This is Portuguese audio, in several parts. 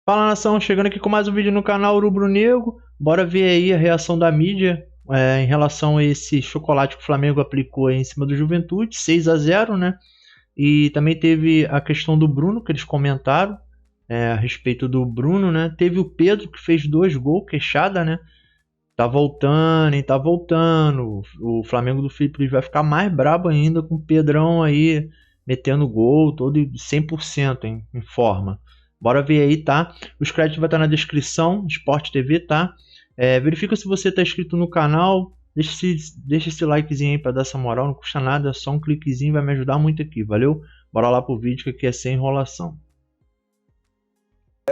Fala, nação, chegando aqui com mais um vídeo no canal Rubro Negro. Bora ver aí a reação da mídia em relação a esse chocolate que o Flamengo aplicou aí em cima do Juventude, 6-0, né? E também teve a questão do Bruno, que eles comentaram a respeito do Bruno, né? Teve o Pedro, que fez 2 gols, queixada, né? Tá voltando, hein? Tá voltando. O Flamengo do Felipe Luiz vai ficar mais brabo ainda com o Pedrão aí metendo gol, todo 100%, hein? Em forma. Bora ver aí, tá? Os créditos vai estar na descrição, Sport TV, tá? Verifica se você tá inscrito no canal. Deixa esse likezinho aí pra dar essa moral, não custa nada, é só um cliquezinho, vai me ajudar muito aqui, valeu? Bora lá pro vídeo que aqui é sem enrolação.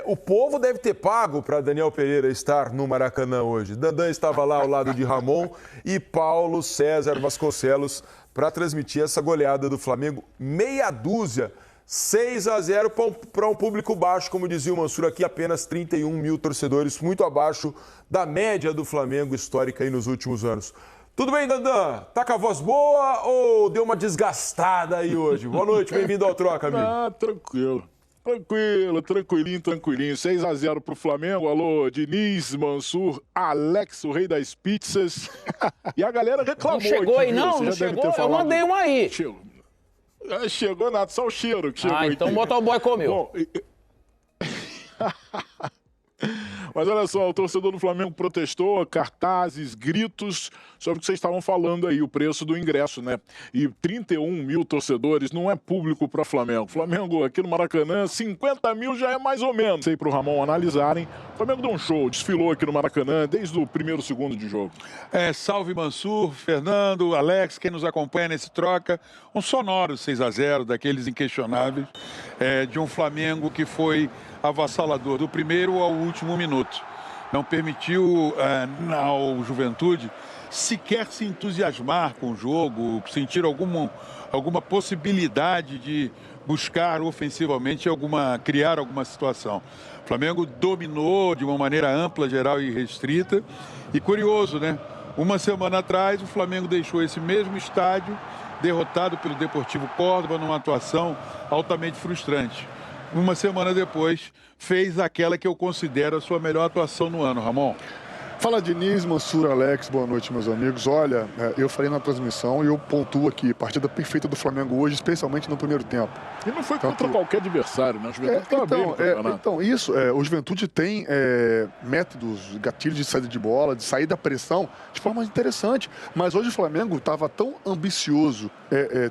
O povo deve ter pago para Daniel Pereira estar no Maracanã hoje. Dandan estava lá ao lado de Ramon e Paulo César Vasconcelos para transmitir essa goleada do Flamengo. Meia dúzia, 6-0 para um público baixo, como dizia o Mansur aqui, apenas 31 mil torcedores, muito abaixo da média do Flamengo histórica aí nos últimos anos. Tudo bem, Dandan? Tá com a voz boa ou deu uma desgastada aí hoje? Boa noite, bem-vindo ao Troca, amigo. Tranquilo. Tranquilinho. 6-0 pro Flamengo. Alô, Diniz, Mansur, Alex, o rei das pizzas. E a galera reclamou. Não chegou aqui, aí, viu? não? Você Não já deve chegou? ter falado. Eu mandei um aí. Chegou nada, só o cheiro que chegou aqui. Então o motoboy comeu. Bom, mas olha só, o torcedor do Flamengo protestou, cartazes, gritos sobre o que vocês estavam falando aí, o preço do ingresso, né? E 31 mil torcedores não é público para Flamengo. Flamengo aqui no Maracanã, 50 mil já é mais ou menos. Sei para o Ramon analisarem. O Flamengo deu um show, desfilou aqui no Maracanã desde o primeiro segundo de jogo. Salve Mansur, Fernando, Alex, quem nos acompanha nesse troca. Um sonoro 6-0, daqueles inquestionáveis, de um Flamengo que foi avassalador do primeiro ao último minuto. Não permitiu ao Juventude sequer se entusiasmar com o jogo, sentir alguma possibilidade de buscar ofensivamente criar alguma situação. O Flamengo dominou de uma maneira ampla, geral e restrita. E curioso, né? Uma semana atrás, o Flamengo deixou esse mesmo estádio derrotado pelo Deportivo Córdoba numa atuação altamente frustrante. Uma semana depois, fez aquela que eu considero a sua melhor atuação no ano, Ramon. Fala, Diniz, Mansur, Alex, boa noite, meus amigos. Olha, eu falei na transmissão e eu pontuo aqui, partida perfeita do Flamengo hoje, especialmente no primeiro tempo. E não foi contra qualquer adversário, né? O Juventude estava bem no campeonato. Então, o Juventude tem métodos, gatilhos de saída de bola, de sair da pressão, de forma interessante. Mas hoje o Flamengo estava tão ambicioso,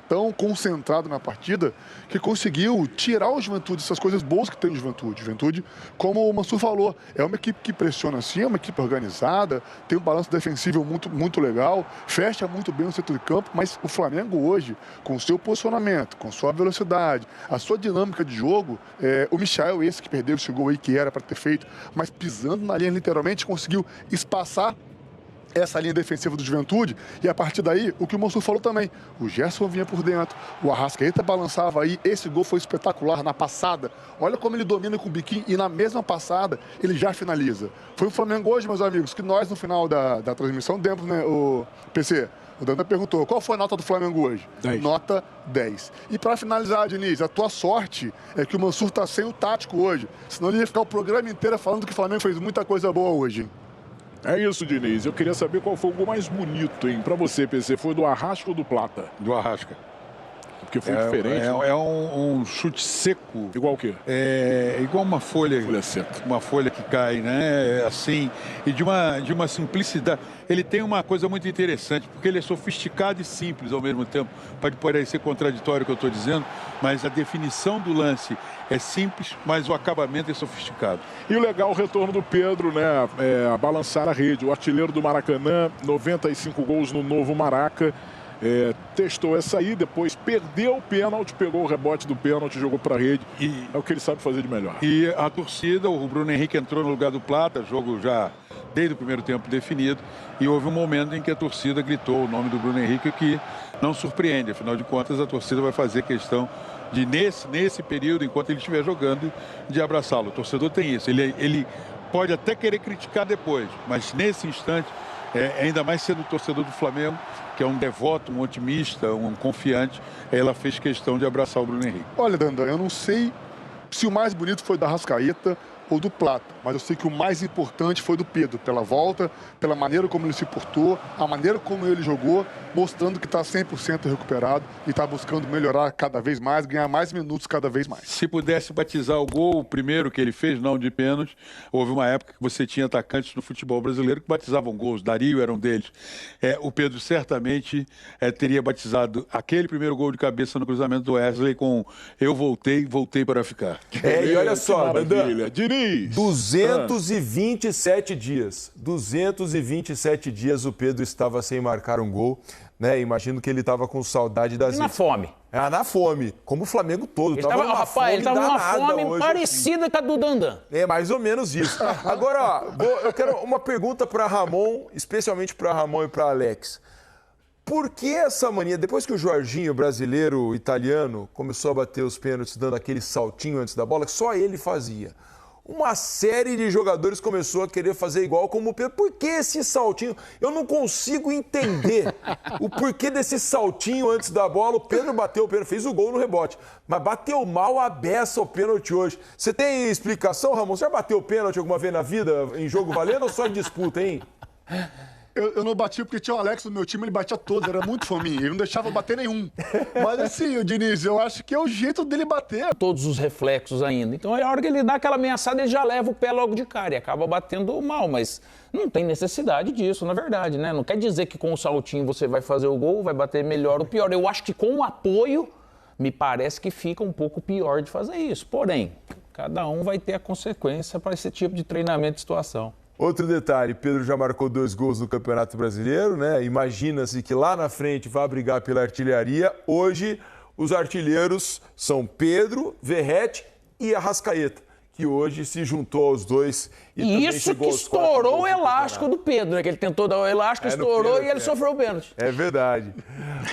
tão concentrado na partida, que conseguiu tirar o Juventude, essas coisas boas que tem o Juventude. Juventude, como o Mansur falou, é uma equipe que pressiona assim, é uma equipe organizada, tem um balanço defensivo muito legal, fecha muito bem o centro de campo, mas o Flamengo hoje, com o seu posicionamento, com sua velocidade, a sua dinâmica de jogo, o Michael, esse que perdeu esse gol aí que era para ter feito, mas pisando na linha literalmente, conseguiu espaçar essa linha defensiva do Juventude, e a partir daí, o que o Mansur falou também, o Gerson vinha por dentro, o Arrascaeta balançava aí, esse gol foi espetacular na passada, olha como ele domina com o biquinho, e na mesma passada, ele já finaliza. Foi o Flamengo hoje, meus amigos, que nós no final da transmissão demos, né, o PC, o Danda perguntou, qual foi a nota do Flamengo hoje? 10. Nota 10. E para finalizar, Diniz, a tua sorte é que o Mansur tá sem o tático hoje, senão ele ia ficar o programa inteiro falando que o Flamengo fez muita coisa boa hoje. É isso, Diniz. Eu queria saber qual foi o gol mais bonito, hein? Pra você, PC, foi do Arrasca ou do Plata? Do Arrasca. Porque foi diferente. É um chute seco. Igual o quê? É igual uma folha. Folha seca. Uma folha que cai, né? Assim. E de uma simplicidade. Ele tem uma coisa muito interessante, porque ele é sofisticado e simples ao mesmo tempo. Pode parecer contraditório o que eu estou dizendo, mas a definição do lance é simples, mas o acabamento é sofisticado. E o legal, o retorno do Pedro, né? A balançar a rede. O artilheiro do Maracanã, 95 gols no novo Maraca. Testou essa aí, depois perdeu o pênalti, pegou o rebote do pênalti, jogou para a rede. E é o que ele sabe fazer de melhor. E a torcida, o Bruno Henrique entrou no lugar do Plata, jogo já desde o primeiro tempo definido, e houve um momento em que a torcida gritou o nome do Bruno Henrique, que não surpreende, afinal de contas a torcida vai fazer questão de, nesse período, enquanto ele estiver jogando, de abraçá-lo. O torcedor tem isso, ele pode até querer criticar depois, mas nesse instante, ainda mais sendo torcedor do Flamengo, que é um devoto, um otimista, um confiante, ela fez questão de abraçar o Bruno Henrique. Olha, Dandan, eu não sei se o mais bonito foi da Arrascaeta ou do Plata. Mas eu sei que o mais importante foi do Pedro, pela volta, pela maneira como ele se portou, a maneira como ele jogou, mostrando que está 100% recuperado e está buscando melhorar cada vez mais, ganhar mais minutos cada vez mais. Se pudesse batizar o gol, o primeiro que ele fez, não de pênalti, houve uma época que você tinha atacantes no futebol brasileiro que batizavam gols, Dario era um deles. O Pedro certamente teria batizado aquele primeiro gol de cabeça no cruzamento do Wesley com "eu voltei para ficar". E olha só, maravilha. Diniz. 227 dias. 227 dias o Pedro estava sem marcar um gol, né? Imagino que ele estava com saudade das... E na fome. Na fome, como o Flamengo todo. Ele estava numa fome parecida com a do Dandan. É mais ou menos isso. Agora, ó, eu quero uma pergunta para Ramon, especialmente para Ramon e para Alex. Por que essa mania, depois que o Jorginho, brasileiro, italiano, começou a bater os pênaltis dando aquele saltinho antes da bola, que só ele fazia, uma série de jogadores começou a querer fazer igual como o Pedro. Por que esse saltinho? Eu não consigo entender o porquê desse saltinho antes da bola. O Pedro bateu o pênalti, fez o gol no rebote, mas bateu mal a beça o pênalti hoje. Você tem explicação, Ramon? Você já bateu o pênalti alguma vez na vida, em jogo valendo ou só em disputa, hein? Eu não bati porque tinha o Alex no meu time, ele batia todos, era muito fominho, ele não deixava bater nenhum. Mas assim, o Diniz, eu acho que é o jeito dele bater. Todos os reflexos ainda. Então, a hora que ele dá aquela ameaçada, ele já leva o pé logo de cara e acaba batendo mal, mas não tem necessidade disso, na verdade, né? Não quer dizer que com o saltinho você vai fazer o gol, vai bater melhor ou pior. Eu acho que com o apoio, me parece que fica um pouco pior de fazer isso. Porém, cada um vai ter a consequência para esse tipo de treinamento de situação. Outro detalhe, Pedro já marcou 2 gols no Campeonato Brasileiro, né? Imagina-se que lá na frente vai brigar pela artilharia. Hoje, os artilheiros são Pedro, Verratti e Arrascaeta, que hoje se juntou aos dois. E isso que estourou o elástico do Pedro, né? Que ele tentou dar o elástico, estourou e ele sofreu o pênalti. É verdade.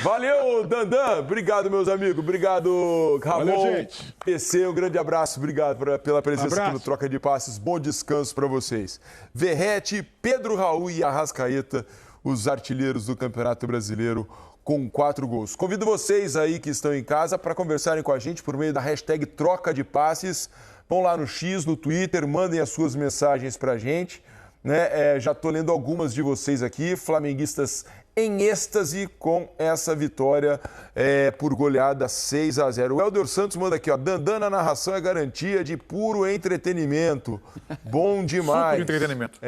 Valeu, Dandan. Obrigado, meus amigos. Obrigado, Ramon. Valeu, gente. PC, um grande abraço. Obrigado pela presença aqui no Troca de Passes. Bom descanso para vocês. Verratti, Pedro Raul e Arrascaeta, os artilheiros do Campeonato Brasileiro, com 4 gols. Convido vocês aí que estão em casa para conversarem com a gente por meio da hashtag Troca de Passes. Vão lá no X, no Twitter, mandem as suas mensagens pra gente, né? Já tô lendo algumas de vocês aqui, flamenguistas em êxtase com essa vitória por goleada 6-0. O Helder Santos manda aqui, ó, Dandan na narração é garantia de puro entretenimento. Bom demais. Super entretenimento.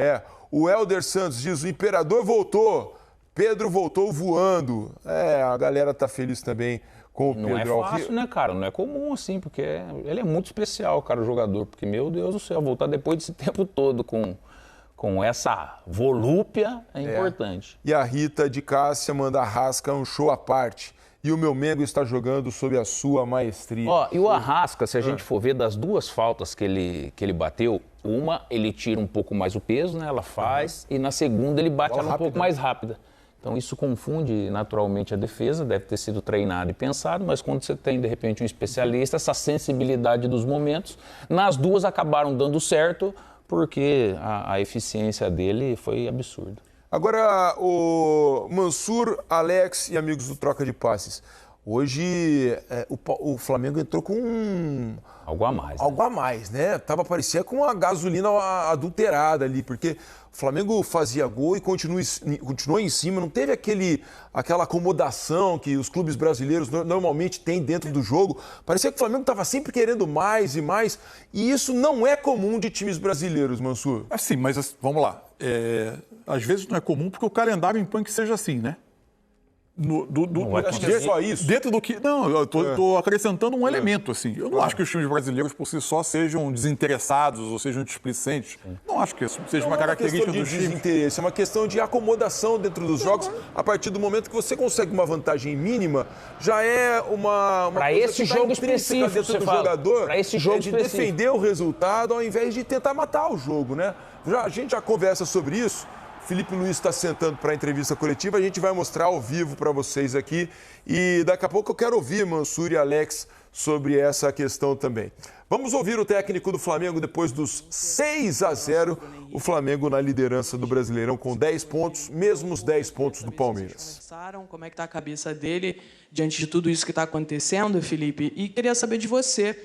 O Helder Santos diz, o Imperador voltou, Pedro voltou voando. A galera tá feliz também com o Pedro. Não é fácil, né, cara? Não é comum assim, porque ele é muito especial, cara, o jogador. Porque, meu Deus do céu, voltar depois desse tempo todo com essa volúpia é importante. E a Rita de Cássia manda Arrasca um show à parte. E o meu Mengo está jogando sob a sua maestria. E o Arrasca, se a gente for ver das 2 faltas que ele bateu, uma ele tira um pouco mais o peso, né? Ela faz, e na segunda ele bate ela um pouco mais rápida. Então isso confunde naturalmente a defesa, deve ter sido treinado e pensado, mas quando você tem de repente um especialista, essa sensibilidade dos momentos, nas 2 acabaram dando certo, porque a eficiência dele foi absurda. Agora, o Mansur, Alex e amigos do Troca de Passes, hoje o Flamengo entrou com algo a mais. Algo a mais, né? Parecia com a gasolina adulterada ali, porque o Flamengo fazia gol e continuou em cima, não teve aquela acomodação que os clubes brasileiros normalmente têm dentro do jogo. Parecia que o Flamengo estava sempre querendo mais e mais, e isso não é comum de times brasileiros, Mansur. Sim, mas vamos lá. Às vezes não é comum porque o calendário impõe que seja assim, né? Acho que é só isso. Dentro do que. Não, eu estou acrescentando um elemento, assim. Eu não acho que os times brasileiros por si só sejam desinteressados ou sejam displicentes. Não acho que isso seja uma característica do time. Desinteresse, é uma questão de acomodação dentro dos jogos. A partir do momento que você consegue uma vantagem mínima, já é uma para esse jogo específico dentro do jogador. Para esse jogo de defender o resultado ao invés de tentar matar o jogo, né? A gente já conversa sobre isso. Felipe Luiz está sentando para a entrevista coletiva, a gente vai mostrar ao vivo para vocês aqui e daqui a pouco eu quero ouvir Mansur e Alex sobre essa questão também. Vamos ouvir o técnico do Flamengo depois dos 6-0, o Flamengo na liderança do Brasileirão com 10 pontos, mesmos 10 pontos do Palmeiras. Como é que está a cabeça dele diante de tudo isso que está acontecendo, Felipe? E queria saber de você,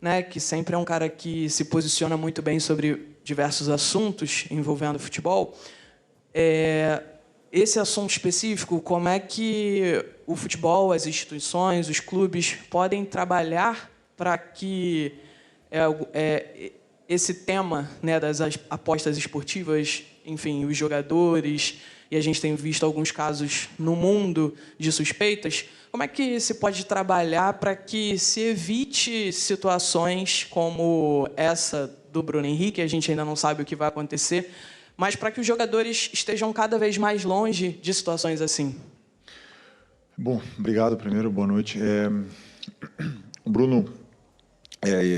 né, que sempre é um cara que se posiciona muito bem sobre diversos assuntos envolvendo futebol. Esse assunto específico, como é que o futebol, as instituições, os clubes podem trabalhar para que esse tema, né, das apostas esportivas, enfim, os jogadores, e a gente tem visto alguns casos no mundo de suspeitas, como é que se pode trabalhar para que se evite situações como essa do Bruno Henrique, a gente ainda não sabe o que vai acontecer, mas para que os jogadores estejam cada vez mais longe de situações assim? Bom, obrigado primeiro, boa noite. O Bruno,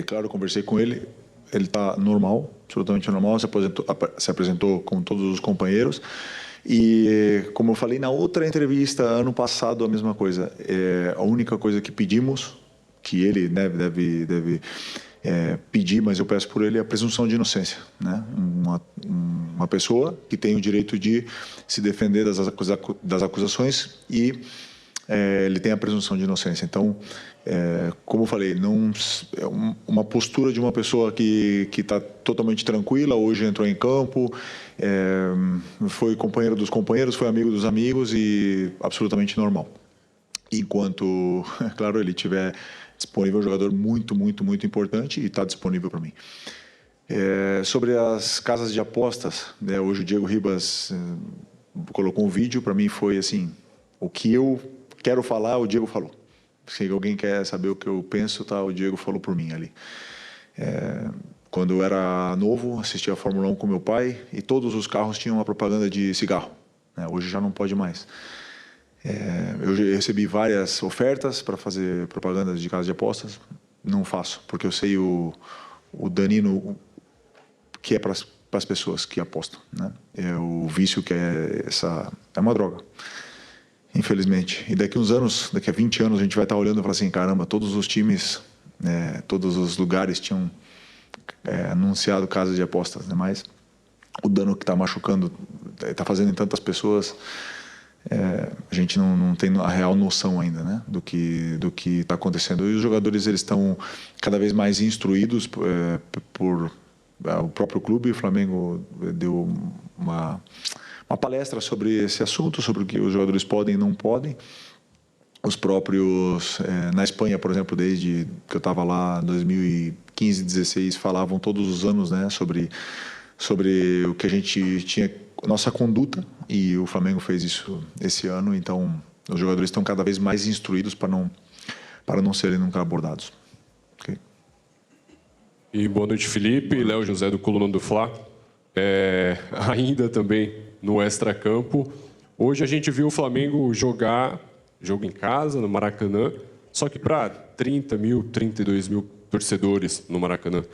claro, eu conversei com ele, ele está normal, absolutamente normal, se apresentou com todos os companheiros. E, como eu falei na outra entrevista, ano passado, a mesma coisa. A única coisa que pedimos, que ele deve pedir, mas eu peço por ele, é a presunção de inocência, né? Uma pessoa que tem o direito de se defender das acusações e ele tem a presunção de inocência. Então, como eu falei, uma postura de uma pessoa que está totalmente tranquila, hoje entrou em campo, foi companheiro dos companheiros, foi amigo dos amigos e absolutamente normal. Enquanto, claro, ele tiver disponível, um jogador muito, muito, muito importante e está disponível para mim. Sobre as casas de apostas, né, hoje o Diego Ribas colocou um vídeo, para mim foi assim, o que eu quero falar, o Diego falou. Se alguém quer saber o que eu penso, tá, o Diego falou por mim ali. Quando eu era novo, assistia a Fórmula 1 com meu pai e todos os carros tinham uma propaganda de cigarro, né? Hoje já não pode mais. Eu recebi várias ofertas para fazer propagandas de casas de apostas, não faço, porque eu sei o danino que é para as pessoas que apostam, né? O vício que é uma droga. Infelizmente. E daqui uns anos, daqui a 20 anos, a gente vai estar olhando e falar assim, caramba, todos os times, todos os lugares tinham anunciado casas de apostas, né? Mas o dano que está machucando, está fazendo em tantas pessoas, a gente não tem a real noção ainda, né, do que está acontecendo. E os jogadores, eles estão cada vez mais instruídos por o próprio clube. O Flamengo deu uma palestra sobre esse assunto, sobre o que os jogadores podem e não podem. Os próprios, na Espanha, por exemplo, desde que eu estava lá em 2015, 2016, falavam todos os anos, né, sobre o que a gente tinha, nossa conduta, e o Flamengo fez isso esse ano. Então, os jogadores estão cada vez mais instruídos para não serem nunca abordados. Okay? E boa noite, Felipe. Léo José, do Coluna do Fla. Ainda também no extracampo. Hoje a gente viu o Flamengo jogar jogo em casa, no Maracanã, só que para 30 mil, 32 mil torcedores no Maracanã.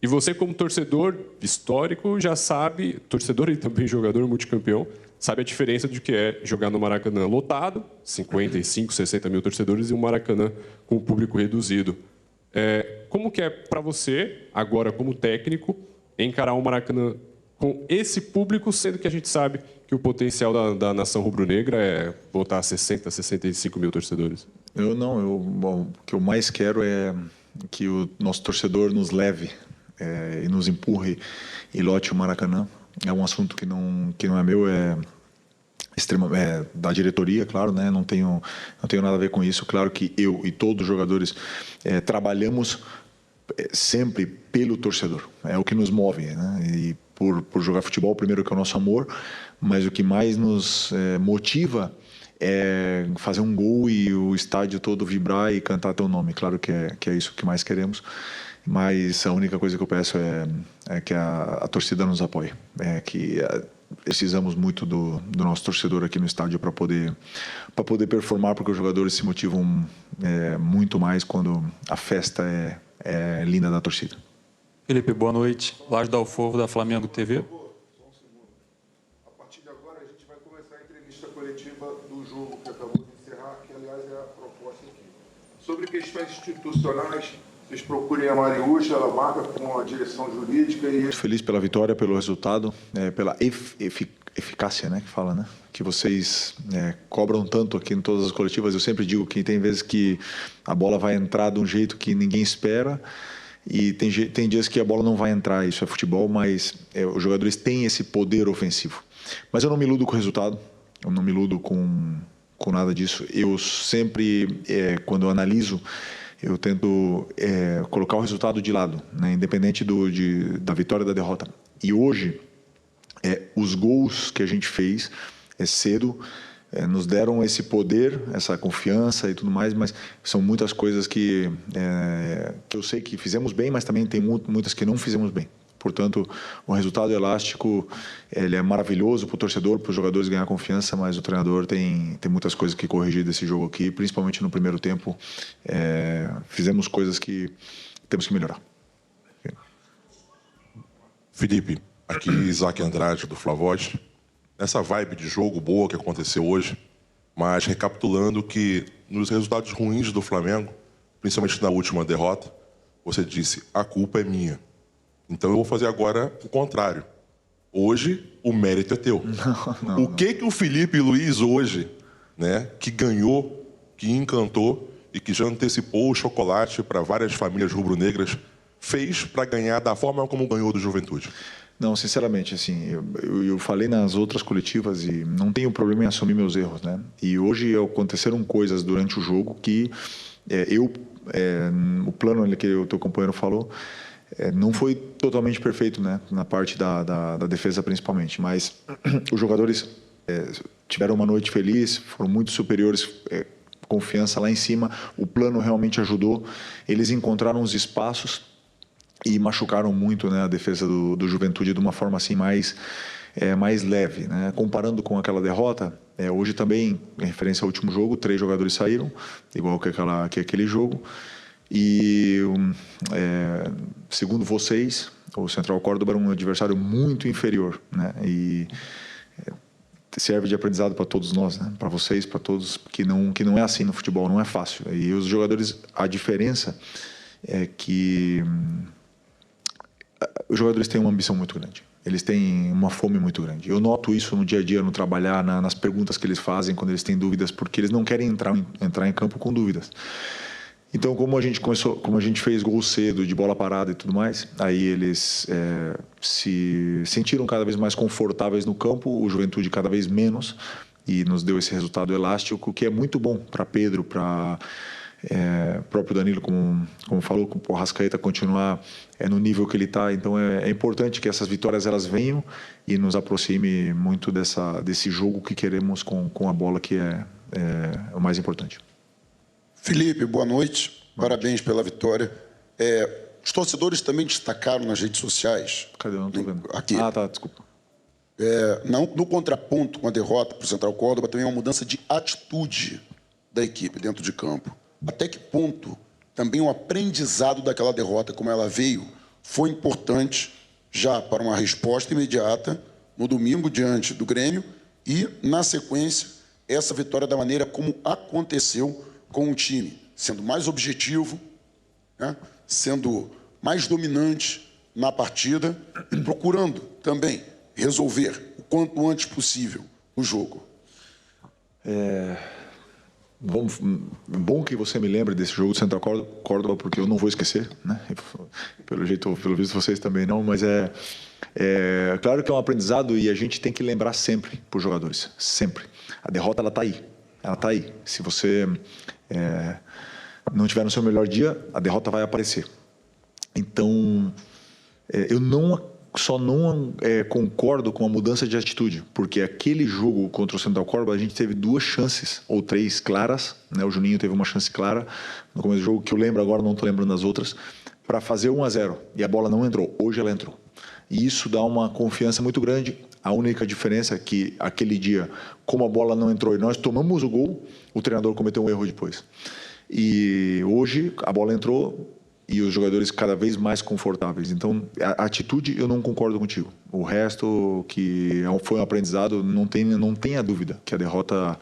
E você, como torcedor histórico, já sabe, torcedor e também jogador multicampeão, sabe a diferença de que é jogar no Maracanã lotado, 55, 60 mil torcedores, e um Maracanã com público reduzido. Como que é para você, agora como técnico, encarar um Maracanã com esse público, sendo que a gente sabe que o potencial da nação rubro-negra é botar 60, 65 mil torcedores? O que eu mais quero é que o nosso torcedor nos leve e nos empurre e lote o Maracanã. É um assunto que não é meu, é da diretoria, claro, né? Não tenho nada a ver com isso. Claro que eu e todos os jogadores trabalhamos sempre pelo torcedor. É o que nos move, né? E por jogar futebol, primeiro, que é o nosso amor, mas o que mais nos motiva é fazer um gol e o estádio todo vibrar e cantar teu nome. Claro que é isso que mais queremos, mas a única coisa que eu peço é que a torcida nos apoie. Que precisamos muito do nosso torcedor aqui no estádio para poder performar, porque os jogadores se motivam muito mais quando a festa é linda da torcida. Felipe, boa noite. Laje da Alforro, da Flamengo TV. Só um segundo. A partir de agora, a gente vai começar a entrevista coletiva do jogo que acabou de encerrar, que, aliás, é a proposta aqui. Sobre questões institucionais, vocês procurem a Mariúcha, ela marca com a direção jurídica e... Muito feliz pela vitória, pelo resultado, pela eficácia, né, que fala, né? Que vocês cobram tanto aqui em todas as coletivas. Eu sempre digo que tem vezes que a bola vai entrar de um jeito que ninguém espera, E tem dias que a bola não vai entrar, isso é futebol, mas os jogadores têm esse poder ofensivo. Mas eu não me iludo com o resultado, eu não me iludo com nada disso. Eu sempre, quando eu analiso, eu tento colocar o resultado de lado, né? Independente da vitória ou da derrota. E hoje, os gols que a gente fez cedo nos deram esse poder, essa confiança e tudo mais, mas são muitas coisas que eu sei que fizemos bem, mas também tem muitas que não fizemos bem. Portanto, o resultado elástico ele é maravilhoso para o torcedor, para os jogadores ganhar confiança, mas o treinador tem muitas coisas que corrigir desse jogo aqui, principalmente no primeiro tempo. Fizemos coisas que temos que melhorar. Felipe, aqui Isaac Andrade do Flavoz. Essa vibe de jogo boa que aconteceu hoje, mas recapitulando que nos resultados ruins do Flamengo, principalmente na última derrota, você disse, a culpa é minha. Então eu vou fazer agora o contrário. Hoje, o mérito é teu. Não. O que o Felipe Luiz hoje, né, que ganhou, que encantou e que já antecipou o chocolate para várias famílias rubro-negras, fez para ganhar da forma como ganhou do Juventude? Não, sinceramente, assim, eu falei nas outras coletivas e não tenho problema em assumir meus erros, né? E hoje aconteceram coisas durante o jogo que o plano que o teu companheiro falou, não foi totalmente perfeito, né? Na parte da defesa principalmente, mas os jogadores tiveram uma noite feliz, foram muito superiores, confiança lá em cima, o plano realmente ajudou, eles encontraram os espaços e machucaram muito, né, a defesa do Juventude de uma forma assim mais leve, né? Comparando com aquela derrota, hoje também, em referência ao último jogo, 3 jogadores saíram, igual que aquele jogo. E segundo vocês, o Central Córdoba era um adversário muito inferior, né? E serve de aprendizado para todos nós, né? Para vocês, para todos, que não é assim no futebol, não é fácil. E os jogadores, a diferença é que os jogadores têm uma ambição muito grande. Eles têm uma fome muito grande. Eu noto isso no dia a dia, no trabalhar, nas perguntas que eles fazem quando eles têm dúvidas, porque eles não querem entrar em campo com dúvidas. Então, como a gente fez gol cedo, de bola parada e tudo mais, aí eles se sentiram cada vez mais confortáveis no campo, o Juventude cada vez menos, e nos deu esse resultado elástico, que é muito bom para Pedro, para próprio Danilo, como falou, com o Arrascaeta continuar no nível que ele está. Então é importante que essas vitórias elas venham e nos aproxime muito desse jogo que queremos com a bola, que é o mais importante. Felipe, boa noite. Parabéns pela vitória. Os torcedores também destacaram nas redes sociais. Cadê? Eu não estou vendo. Aqui. Ah, tá, desculpa. No contraponto com a derrota para o Central Córdoba, também uma mudança de atitude da equipe dentro de campo. Até que ponto também o aprendizado daquela derrota, como ela veio, foi importante já para uma resposta imediata no domingo diante do Grêmio e, na sequência, essa vitória da maneira como aconteceu com o time, sendo mais objetivo, né? Sendo mais dominante na partida e procurando também resolver o quanto antes possível o jogo. Bom que você me lembre desse jogo do Central Córdoba, porque eu não vou esquecer, né? Pelo visto vocês também não, mas claro que é um aprendizado e a gente tem que lembrar sempre para os jogadores, sempre. A derrota ela está aí. Se você não tiver no seu melhor dia, a derrota vai aparecer. Então, eu não concordo com a mudança de atitude, porque aquele jogo contra o Central Córdoba a gente teve 2 chances, ou 3 claras, né? O Juninho teve uma chance clara no começo do jogo, que eu lembro agora, não estou lembrando das outras, para fazer 1-0, e a bola não entrou. Hoje ela entrou. E isso dá uma confiança muito grande. A única diferença é que aquele dia, como a bola não entrou e nós tomamos o gol, o treinador cometeu um erro depois. E hoje a bola entrou e os jogadores cada vez mais confortáveis. Então, a atitude eu não concordo contigo. O resto, que foi um aprendizado, não tenha dúvida que a derrota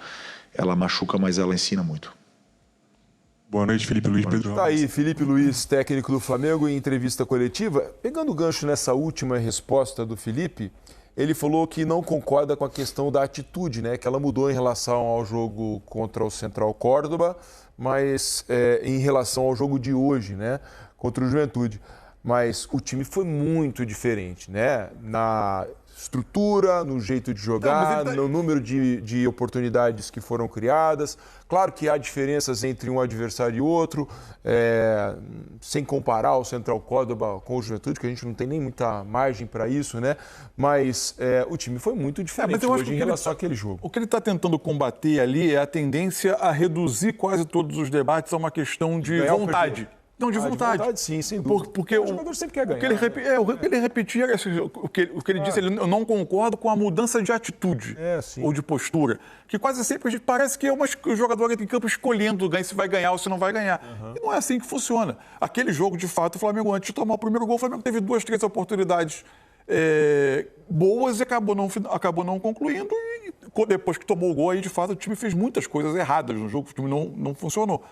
ela machuca, mas ela ensina muito. Boa noite, Felipe Luiz. Pedro. Tá aí, Felipe Luiz, técnico do Flamengo, em entrevista coletiva. Pegando o gancho nessa última resposta do Felipe, ele falou que não concorda com a questão da atitude, né? Que ela mudou em relação ao jogo contra o Central Córdoba, mas em relação ao jogo de hoje, né? contra o Juventude. Mas o time foi muito diferente, né? Na estrutura, no jeito de jogar, no número de oportunidades que foram criadas. Claro que há diferenças entre um adversário e outro, sem comparar o Central Córdoba com o Juventude, que a gente não tem nem muita margem para isso, né? Mas o time foi muito diferente hoje em relação àquele jogo. O que ele está tentando combater ali é a tendência a reduzir quase todos os debates a uma questão de vontade. Não, de vontade. Sim, sem dúvida. Porque o jogador sempre quer ganhar. O que ele repetia, o que ele disse, eu não concordo com a mudança de atitude ou de postura. Que quase sempre parece que é o jogador entra em campo escolhendo se vai ganhar ou se não vai ganhar. E não é assim que funciona. Aquele jogo, de fato, o Flamengo, antes de tomar o primeiro gol, o Flamengo teve 2, 3 oportunidades boas e acabou não concluindo. E depois que tomou o gol, aí, de fato, o time fez muitas coisas erradas no jogo, o time não funcionou.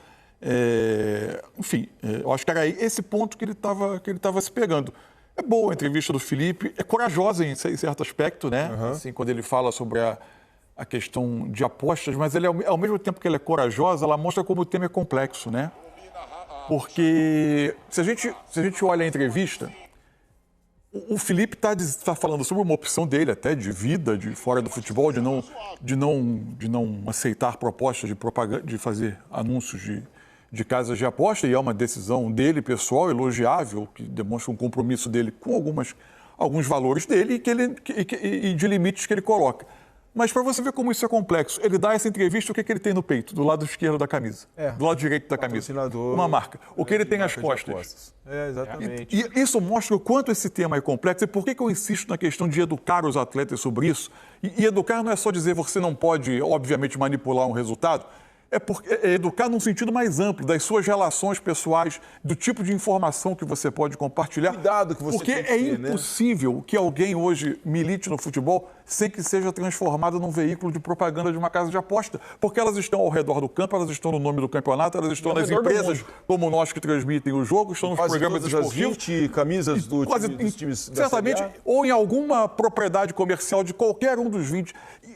Enfim, eu acho que era esse ponto que ele estava se pegando. É boa a entrevista do Felipe, é corajosa em certo aspecto, né? Assim, quando ele fala sobre a questão de apostas, mas ele, ao mesmo tempo que ela é corajosa, ela mostra como o tema é complexo, né? Porque se a gente olha a entrevista, o Felipe está falando sobre uma opção dele até de vida, de fora do futebol, de não aceitar propostas de propaganda, de fazer anúncios de casas de aposta, e é uma decisão dele, pessoal, elogiável, que demonstra um compromisso dele com alguns valores dele e de limites que ele coloca. Mas para você ver como isso é complexo, ele dá essa entrevista, o que ele tem no peito, do lado esquerdo da camisa, do lado direito da camisa, uma marca. O que ele tem às costas. Exatamente. E isso mostra o quanto esse tema é complexo e por que eu insisto na questão de educar os atletas sobre isso. E educar não é só dizer você não pode, obviamente, manipular um resultado, é educar num sentido mais amplo, das suas relações pessoais, do tipo de informação que você pode compartilhar. Cuidado que você porque tem que ter, impossível que alguém hoje milite no futebol sem que seja transformado num veículo de propaganda de uma casa de aposta. Porque elas estão ao redor do campo, elas estão no nome do campeonato, elas estão nas empresas como nós que transmitem o jogo, estão nos programas esportivos. As 20 camisas dos times da certamente, ou em alguma propriedade comercial de qualquer um dos 20.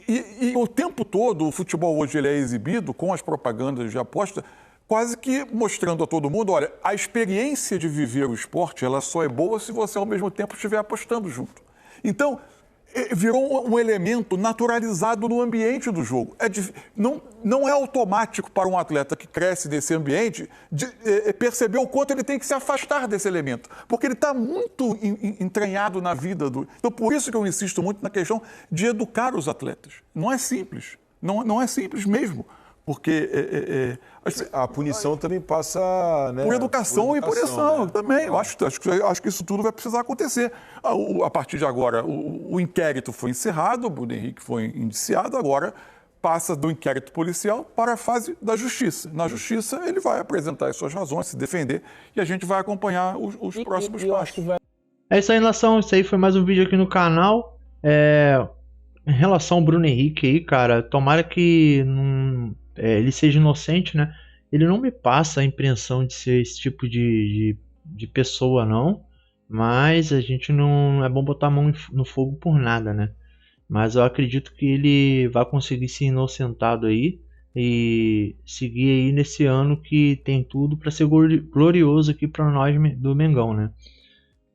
E o tempo todo o futebol hoje ele é exibido com as propagandas de aposta, quase que mostrando a todo mundo, olha, a experiência de viver o esporte, ela só é boa se você ao mesmo tempo estiver apostando junto. Então, virou um elemento naturalizado no ambiente do jogo. Não é automático para um atleta que cresce nesse ambiente perceber o quanto ele tem que se afastar desse elemento, porque ele está muito entranhado na vida do... Então, por isso que eu insisto muito na questão de educar os atletas. Não é simples. Não é simples mesmo. Porque a punição também passa, né, por educação e punição, né? Também. Eu acho que isso tudo vai precisar acontecer. A partir de agora, o inquérito foi encerrado, o Bruno Henrique foi indiciado, agora passa do inquérito policial para a fase da justiça. Na justiça, ele vai apresentar as suas razões, se defender, e a gente vai acompanhar os próximos passos. É isso aí, nação. Isso aí foi mais um vídeo aqui no canal. Em relação ao Bruno Henrique aí, cara, tomara que ele seja inocente, né? Ele não me passa a impressão de ser esse tipo de pessoa, não. Mas a gente não é bom botar a mão no fogo por nada, né? Mas eu acredito que ele vai conseguir ser inocentado aí e seguir aí nesse ano que tem tudo para ser glorioso aqui para nós do Mengão, né?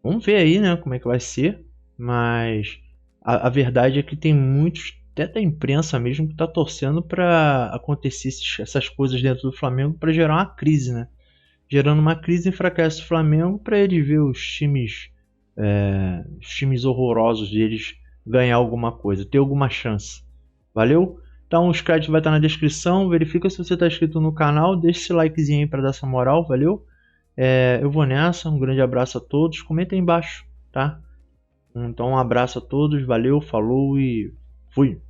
Vamos ver aí, né? Como é que vai ser. Mas a verdade é que tem muitos, até da imprensa mesmo, que tá torcendo para acontecer essas coisas dentro do Flamengo para gerar uma crise, né? Gerando uma crise, enfraquece o Flamengo para ele ver os times horrorosos deles ganhar alguma coisa, ter alguma chance. Valeu? Então os créditos vai estar na descrição. Verifica se você está inscrito no canal, deixa esse likezinho aí para dar essa moral, valeu? Eu vou nessa, um grande abraço a todos, comenta aí embaixo, tá? Então um abraço a todos, valeu, falou e fui!